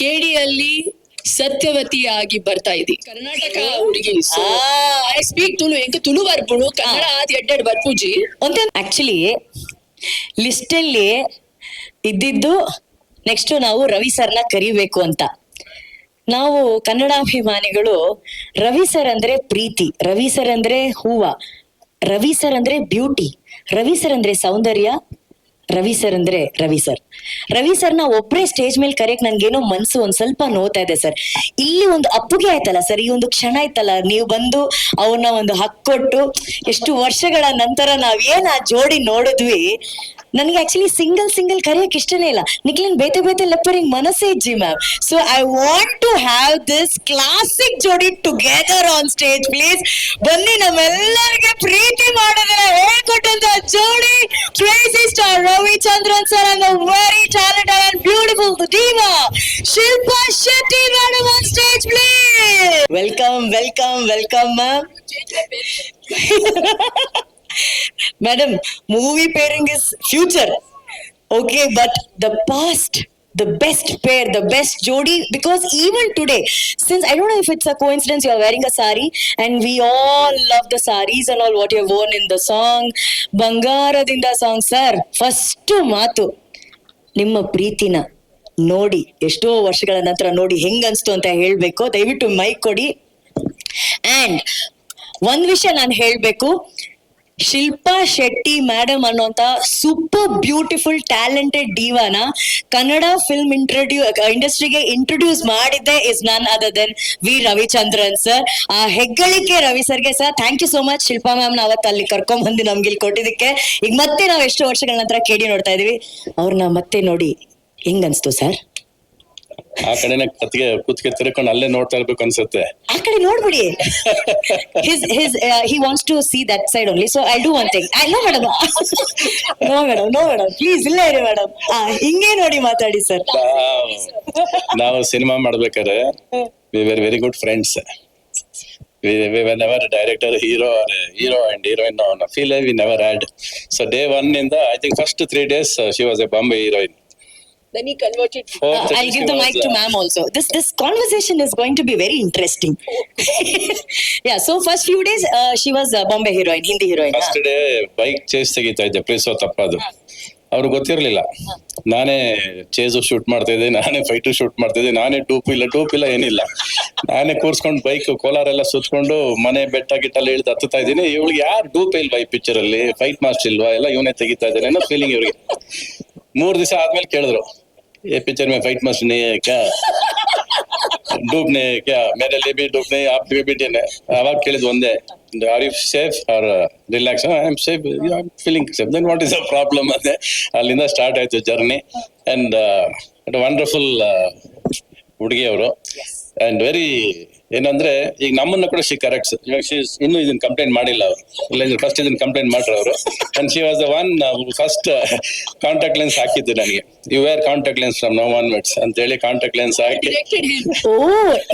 ಕೇಡಿಯಲ್ಲಿ ಸತ್ಯವತಿಯಾಗಿ ಬರ್ತಾ ಇದ್ದಿ ಕರ್ನಾಟಕ ಹುಡುಗಿ ಐ ಸ್ಪೀಕ್ ತುಳು ಎಂಕ ತುಳು ಬರ್ಪುಡು ಕನ್ನಡ ಆದ್ ಎಡ್ಡೆಡ್ ಬರ್ಪುಜಿ ಅಂತ ಆಕ್ಚುಲಿ ಲಿಸ್ಟ್ ಅಲ್ಲಿ ಇದ್ದಿದ್ದು ನೆಕ್ಸ್ಟ್ ನಾವು ರವಿ ಸರ್ನ ಕರಿಬೇಕು ಅಂತ. ನಾವು ಕನ್ನಡಾಭಿಮಾನಿಗಳು ರವಿ ಸರ್ ಅಂದ್ರೆ ಪ್ರೀತಿ, ರವಿ ಸರ್ ಅಂದ್ರೆ ಹೂವ, ರವಿ ಸರ್ ಅಂದ್ರೆ ಬ್ಯೂಟಿ, ರವಿ ಸರ್ ಅಂದ್ರೆ ಸೌಂದರ್ಯ, ರವಿ ಸರ್ ಅಂದ್ರೆ ರವಿ ಸರ್. ರವಿ ಸರ್ನ ಒಬ್ರೇ ಸ್ಟೇಜ್ ಮೇಲೆ ಕರೆಯಕ್ ನನ್ಗೇನೋ ಮನ್ಸು ಒಂದ್ ಸ್ವಲ್ಪ ನೋತಾ ಇದೆ ಸರ್. ಇಲ್ಲಿ ಒಂದು ಅಪ್ಪುಗೆ ಆಯ್ತಲ್ಲ ಸರ್, ಈ ಒಂದು ಕ್ಷಣ ಆಯ್ತಲ್ಲ, ನೀವು ಬಂದು ಅವ್ರನ್ನ ಒಂದು ಹಕ್ಕೊಟ್ಟು ಎಷ್ಟು ವರ್ಷಗಳ ನಂತರ ನಾವೇನ್ ಆ ಜೋಡಿ ನೋಡಿದ್ವಿ. ನನಗೆ ಆಕ್ಚುಲಿ ಸಿಂಗಲ್ ಕರೆಯಕ್ ಇಷ್ಟನೇ ಇಲ್ಲ. ನಿಕ್ಲಿನ್ ಬೇತೆ ಬೇತೆ ಲೆಪ್ಪರಿಂಗ್ ಮನಸ್ಸೇ ಇಜ್ಜಿ ma'am. So I want to have this classic ಜೋಡಿ ಟುಗೆದರ್ ಆನ್ ಸ್ಟೇಜ್ ಪ್ಲೀಸ್. ಬನ್ನಿ, ನಮ್ಮೆಲ್ಲರಿಗೆ ಪ್ರೀತಿ ಮಾಡೋದನ್ನ ಹೇಳ್ಕೊಟ್ಟಂತ ಜೋಡಿ crazy star Ravichandran sir and the very talented and beautiful diva Shilpa Shetty madam on stage please. Welcome ma'am. Madam, movie pairing is future. Okay, but the past, the best pair, the best jodi, because even today, since I don't know if it's a coincidence, you are wearing a sari and we all love the saris and all what you have worn in the song Bangaradinda song. Sir, first ಮಾತು ನಿಮ್ಮ ಪ್ರೀತಿನ ನೋಡಿ ಎಷ್ಟೋ ವರ್ಷಗಳ ನಂತರ ನೋಡಿ ಹೆಂಗ್ ಅನ್ಸ್ತು ಅಂತ ಹೇಳ್ಬೇಕು. ದಯವಿಟ್ಟು ಮೈಕ್ ಕೊಡಿ. ಅಂಡ್ ಒಂದ್ ವಿಷಯ ನಾನು ಹೇಳ್ಬೇಕು, ಶಿಲ್ಪಾ ಶೆಟ್ಟಿ ಮೇಡಮ್ ಅನ್ನೋಂತ ಸೂಪರ್ ಬ್ಯೂಟಿಫುಲ್ ಟ್ಯಾಲೆಂಟೆಡ್ ಡಿವಾನ ಕನ್ನಡ ಫಿಲ್ಮ್ ಇಂಡಸ್ಟ್ರಿಗೆ ಇಂಟ್ರೊಡ್ಯೂಸ್ ಮಾಡಿದ್ದೆ is none other than V Ravichandran sir. ಆ ಹೆಗ್ಗಳಿಕೆ ರವಿ ಸರ್ಗೆ sir. Thank you so much Shilpa ma'am ನ ಅವತ್ತು ಅಲ್ಲಿ ಕರ್ಕೊಂಡ್ ಬಂದು ನಮ್ಗೆ ಇಲ್ಲಿ ಕೊಟ್ಟಿದ್ದಕ್ಕೆ. ಈಗ ಮತ್ತೆ ನಾವು ಎಷ್ಟೋ ವರ್ಷಗಳ ನಂತರ ಕೇಳಿ ನೋಡ್ತಾ ಇದೀವಿ ಅವ್ರನ್ನ ಮತ್ತೆ ನೋಡಿ ಹೆಂಗ್ ಅನ್ಸ್ತು ಸರ್? ಆ ಕಡೆನೆ ಕತ್ತಿಗೆ ಕುತ್ತಿಗೆ ತಿರ್ಕೊಂಡು ಅಲ್ಲೇ ನೋಡ್ತಾ ಇರ್ಬೇಕು ಅನ್ಸುತ್ತೆ. ಆ ಕಡೆ ನೋಡ್ಬಿಡಿ. He wants to see that side only, so I'll do one thing. No madam, please ಇಲ್ಲ ಇರಿ ಮೇಡಮ್. ಹಿಂಗೆ ನೋಡಿ ಮಾತಾಡಿ ಸರ್. ನಾವು ಸಿನಿಮಾ ಮಾಡ್ಬೇಕಾದ್ರೆ we were very good friends. We were never director, hero and heroine on a feel we never had. So day one in the I think first 3 days she was a Bombay heroine. then he converted I'll give the mic to ma'am also. This conversation is going to be very interesting. Yeah, so first few days she was Bombay heroine, Hindi heroine. First day bike chase ತೆಗಿತಾ ಇದ್ದೆ, ಪ್ರೀಸೋ ತಪ್ಪದು. ಅವ್ರಿಗೆ ಗೊತ್ತಿರ್ಲಿಲ್ಲ ನಾನೇ chase shoot ಮಾಡ್ತಾ ಇದ್ದೆ, ನಾನೇ fight shoot ಮಾಡ್ತಾ ಇದ್ದೆ, ನಾನೇ ಟೂಪ್ ಇಲ್ಲ ಏನಿಲ್ಲ, ನಾನೇ ಕೂರ್ಸ್ಕೊಂಡು ಬೈಕ್ ಕೋಲಾರೆಲ್ಲ ಸುತ್ಕೊಂಡು ಮನೆ ಬೆಟ್ಟ ಗಿಟ್ಟಲ್ಲಿ ಇಳಿದು ಹತ್ತುತ್ತಾ ಇದ್ದೀನಿ. ಇವಳಿಗೆ ಯಾರು ಡೂಪ್ ಇಲ್ವಾ ಈ ಪಿಕ್ಚರ್ ಅಲ್ಲಿ, ಫೈಟ್ ಮಾಸ್ಟರ್ ಇಲ್ವಾ, ಎಲ್ಲ ಇವನೇ ತೆಗಿತಾ ಇದ್ದಾನೆ ಅನ್ನೋ ಫೀಲಿಂಗ್ ಇವ್ರಿಗೆ. 3 ದಿವಸ ಆದ್ಮೇಲೆ ಕೇಳಿದ್ರು, ये पिक्चर में फाइट मास्टर नहीं है क्या, डूब नहीं है क्या, मेरे लिए भी डूब नहीं, आप भी नहीं है. ಅವಾಗ ಕೇಳಿದ್ ಒಂದೇ, are you safe or relax? I am safe, I am feeling safe. Then what is the problem ಅಂದೆ. ಅಲ್ಲಿಂದ ಸ್ಟಾರ್ಟ್ ಆಯ್ತು ಜರ್ನಿ. ಅಂಡ್ ವಂಡರ್ಫುಲ್ ಹುಡುಗಿ ಅವರು. ಅಂಡ್ ವೆರಿ ಏನಂದ್ರೆ ಈಗ ನಮ್ಮನ್ನ ಕೂಡ ಶಿ ಕರೆಕ್ಟ್ಸ್. ಇವಾಗ ಇನ್ನೂ ಇದನ್ನ ಕಂಪ್ಲೇಂಟ್ ಮಾಡಿಲ್ಲ ಅವರು, ಫಸ್ಟ್ ಇದನ್ನ ಕಂಪ್ಲೇಂಟ್ ಮಾಡ್ರು ಅವರು. And she was the one first contact lens ಹಾಕಿದ್ದು ನನಗೆ. You wear contact lens from now onwards ಅಂತ ಹೇಳಿ ಕಾಂಟ್ಯಾಕ್ಟ್ ಲೆನ್ಸ್ ಹಾಕಿ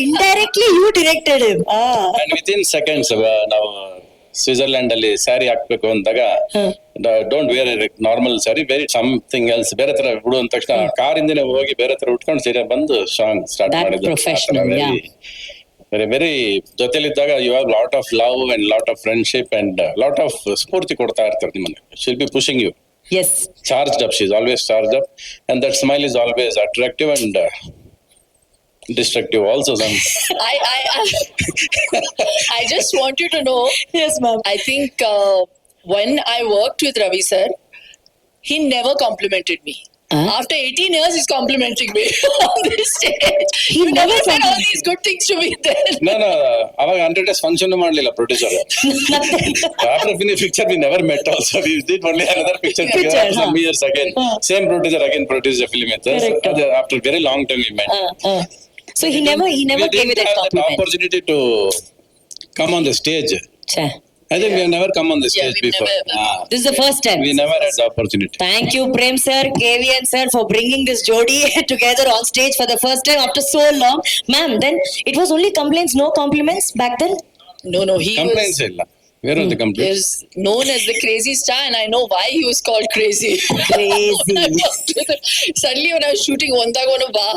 indirectly you directed him. And within seconds ನಾವು ಸ್ವಿಟ್ಜರ್ಲ್ಯಾಂಡ್ ಅಲ್ಲಿ ಸ್ಯಾರಿ ಹಾಕ್ಬೇಕು ಅಂದಾಗ don't wear normal sari, wear something else, ಬೇರೆ ತರ ಬಿಡು ಅಂದ ತಕ್ಷಣ ಕಾರಿಂದನೇ ಹೋಗಿ ಬೇರೆ ತರ ಉಟ್ಕೊಂಡು ಸೀರೆ ಬಂದು ಸಾಂಗ್ ಸ್ಟಾರ್ಟ್ ಮಾಡಿದ್ರು. ವೆರಿ ಜೊತೆಲಿದ್ದಾಗ you have lot of love and lot of friendship and lot of ಸ್ಫೂರ್ತಿ ಕೊಡ್ತಾ ಇರ್ತಾರೆ ನಿಮ್ಮನ್ನ. She'll be pushing you. Yes, charged up, she's always charged up, and that smile is always attractive and destructive also sometimes. I just want you to know, yes ma'am. I think when I worked with Ravi sir, he never complimented me. After 18 years, he's complimenting me on this stage. He never said all these good things to me then. No, ಅವಾಗ 100 days function ಮಾಡ್ಲಿಲ್ಲ producer. After finish picture we never met also. We did only another picture together some years again. Same producer again produced a film with us. After very long time we met. So he never gave you that compliment. Opportunity to come on the stage. I think we have never come on the stage before. This is the first time. We never had the opportunity. Thank you, Prem sir, KVN sir, for bringing this jodi together on stage for the first time after so long. Ma'am, then it was only complaints, no compliments back then? No, he complaints ಇಲ್ಲ. Where was the complete? is known as the crazy star, and I know why he was called crazy. Crazy. Suddenly, when I was shooting Ondagona Ba,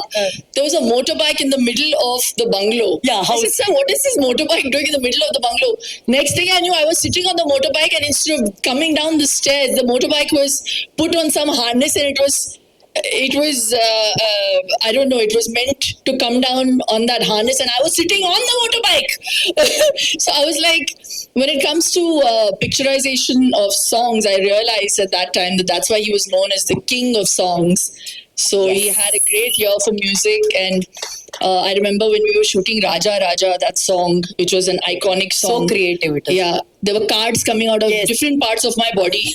there was a motorbike in the middle of the bungalow. Yeah, how- I said, sir, what is this motorbike doing in the middle of the bungalow? Next thing I knew, I was sitting on the motorbike, and instead of coming down the stairs, the motorbike was put on some harness, and it was I don't know, it was meant to come down on that harness, and I was sitting on the motorbike. So I was like, when it comes to picturization of songs, I realized at that time that that's why he was known as the king of songs. So he had a great ear for music, and I remember when we were shooting Raja Raja, that song, which was an iconic So song. creative it is. Yeah, there were cards coming out of Yes. different parts of my body.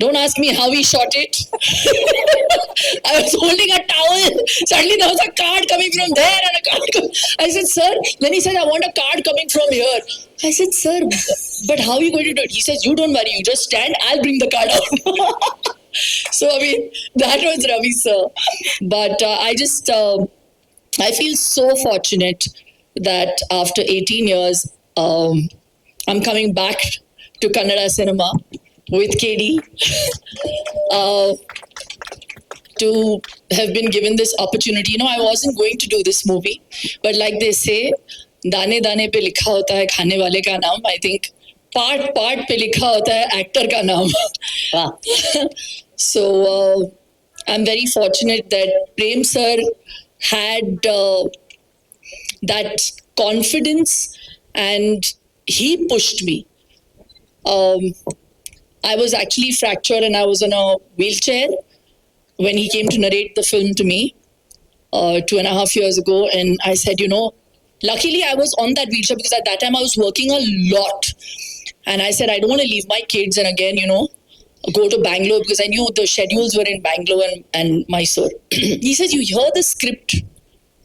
Don't ask me how he shot it. I was holding a towel. Suddenly there was a card coming from there and a card I said, sir. Then he said, I want a card coming from here. I said, sir, but how are you going to do it? He says, you don't worry. You just stand. I'll bring the card out. So, I mean, that was Ravi, sir. But I feel so fortunate that after 18 years, I'm coming back to Kannada cinema with KD to have been given this opportunity. You know, I wasn't going to do this movie, but like they say, दाने दाने पे लिखा होता है खाने वाले का नाम. I think part पे लिखा होता है actor का नाम. Wow. So I'm very fortunate that Prem sir had that confidence, and he pushed me. I was actually fractured and I was in a wheelchair when he came to narrate the film to me 2.5 years ago. And I said, you know, luckily I was on that wheelchair because at that time I was working a lot. And I said, I don't want to leave my kids and again, you know, go to Bangalore because I knew the schedules were in Bangalore and Mysore. He says, you hear the script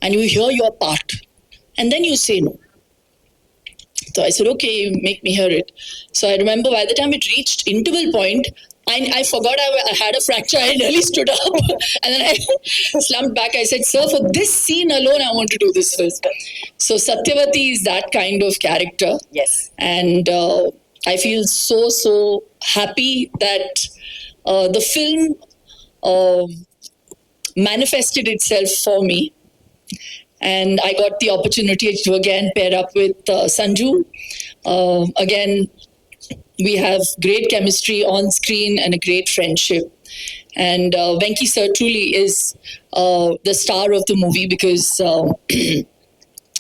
and you hear your part and then you say no. So I said, okay, make me hear it. So I remember by the time it reached interval point, I forgot I had a fracture. I nearly stood up. And then I slumped back. I said, sir, for this scene alone, I want to do this film. So Satyavati is that kind of character. Yes. And I feel so happy that the film manifested itself for me. And I got the opportunity to again pair up with Sanju. Again, we have great chemistry on screen and a great friendship. And Venki sir truly is the star of the movie because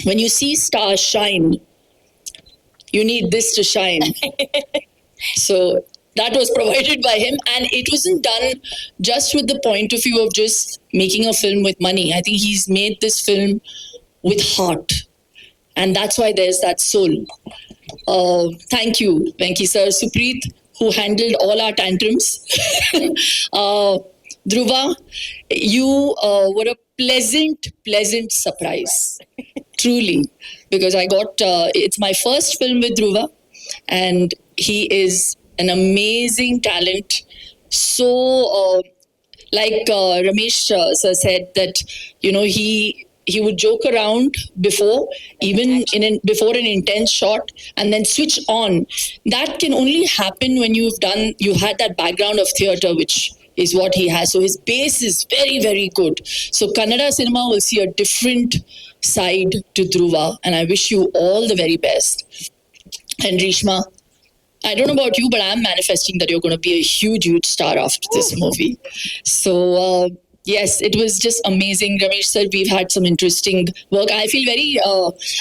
when you see stars shine, you need this to shine. So that was provided by him, and it wasn't done just with the point of view of just making a film with money. I think he's made this film with heart, and that's why there's that soul. Thank you, Venki sir. Supreet, who handled all our tantrums. Dhruva, you were a pleasant surprise, truly, because I got, it's my first film with Dhruva, and he is an amazing talent. So, like Ramesh sir said that, you know, he would joke around before, even before an intense shot, and then switch on. That can only happen when you had that background of theatre, which is what he has. So his base is very, very good. So Kannada cinema will see a different side to Dhruva, and I wish you all the very best. And Rishma, I don't know about you, but I'm manifesting that you're going to be a huge star after this movie. So, yes, it was just amazing. Ramesh sir, we've had some interesting work. I feel very,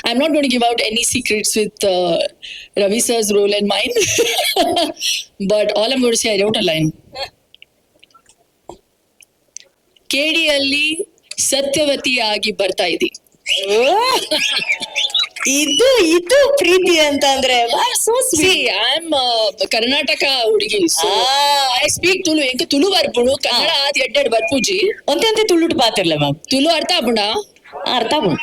I'm not going to give out any secrets with Ravi sir's role and mine. But all I'm going to say, I wrote a line. KD-alli Satyavati ಆಗಿ ಬರ್ತಾ ಇದ್ದಿ. ಇದು ಪ್ರೀತಿ ಅಂತ ಅಂದ್ರೆ so sweet. See, I'm Karnataka ಹುಡುಗಿ. So I speak Tulu. ಎಂಕ Tulu ಬರ್ಪುಣು Kannada ಆದ್ ಎಡ್ಡೆಡ್ ಬರ್ಪುಜಿ. ಒಂತೆ ತುಳುಟು ಪಾತಿರ್ಲ ಮ್ಯಾಮ್ ತುಳು ಅರ್ಥ ಆಪುಂಡ ಅರ್ಥ ಆಪುಂಡು.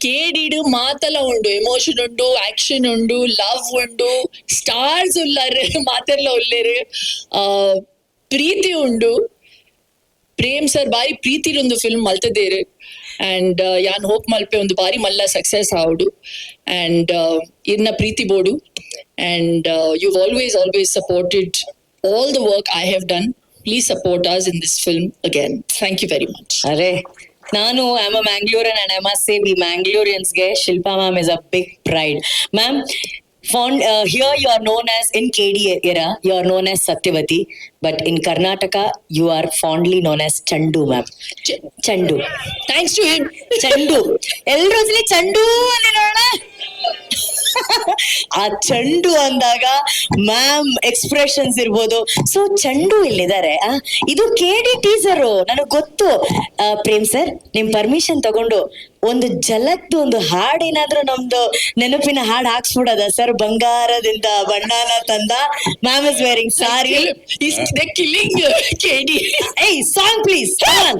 కేడీడు మాతల ఉండు, ఎమోషన్ ఉండు, యాక్షన్ ఉండు, లవ్ ఉండు, స్టార్స్ ఉల్లారు మాతల్లో ఉల్లేరు, ప్రీతి ఉండు. ಪ್ರೇಮ್ ಸರ್ ಬಾರಿ ಪ್ರೀತಿಲಿ ಒಂದು ಫಿಲ್ಮ್ ಮಲ್ತದೇರು ಅಂಡ್ ಯಾನ್ ಹೋಪ್ ಮಲ್ಪೆ ಒಂದು ಬಾರಿ ಮಲ್ಲ ಸಕ್ಸಸ್ ಆವಡು ಅಂಡ್ ಇರ್ನ ಪ್ರೀತಿ ಬೋಡು and you always supported all the work I have done. Please support us in this film again. Thank you very much. ಅರೆ ನಾನು am a Mangalorean and I must say we ಮ್ಯಾಂಗ್ಳೂರಿಯನ್ಸ್ಗೆ Shilpa ma'am is a big pride ma'am. Here you are known as, in KD era, you are known as Satyavati, but in Karnataka, you are fondly known as Chandu, ma'am. Chandu. Thanks to him. Chandu. ಎಲ್ರೂ ಒಂದ್ಸಲಿ ಚಂಡು ಅಲ್ಲಿ ನೋಡೋಣ. ಆ ಚಂಡು ಅಂದಾಗ ma'am expressions ಇರ್ಬೋದು. So ಚಂಡು ಇಲ್ಲಿದ್ದಾರೆ. ಇದು KD ಟೀಸರು ನನಗ್ ಗೊತ್ತು. ಪ್ರೇಮ್ ಸರ್ ನಿಮ್ ಪರ್ಮಿಷನ್ ತಗೊಂಡು ಒಂದು ಜಲಕ್ದು ಒಂದು ಹಾಡೇನಾದ್ರೂ ನಮ್ದು ನೆನಪಿನ ಹಾಡು ಹಾಕ್ಸ್ಬಿಡೋದ ಸರ್? ಬಂಗಾರದಿಂದ ಬಣ್ಣನ ತಂದ ma'am is varying sorry. They're killing KD. Hey, song please. Come on.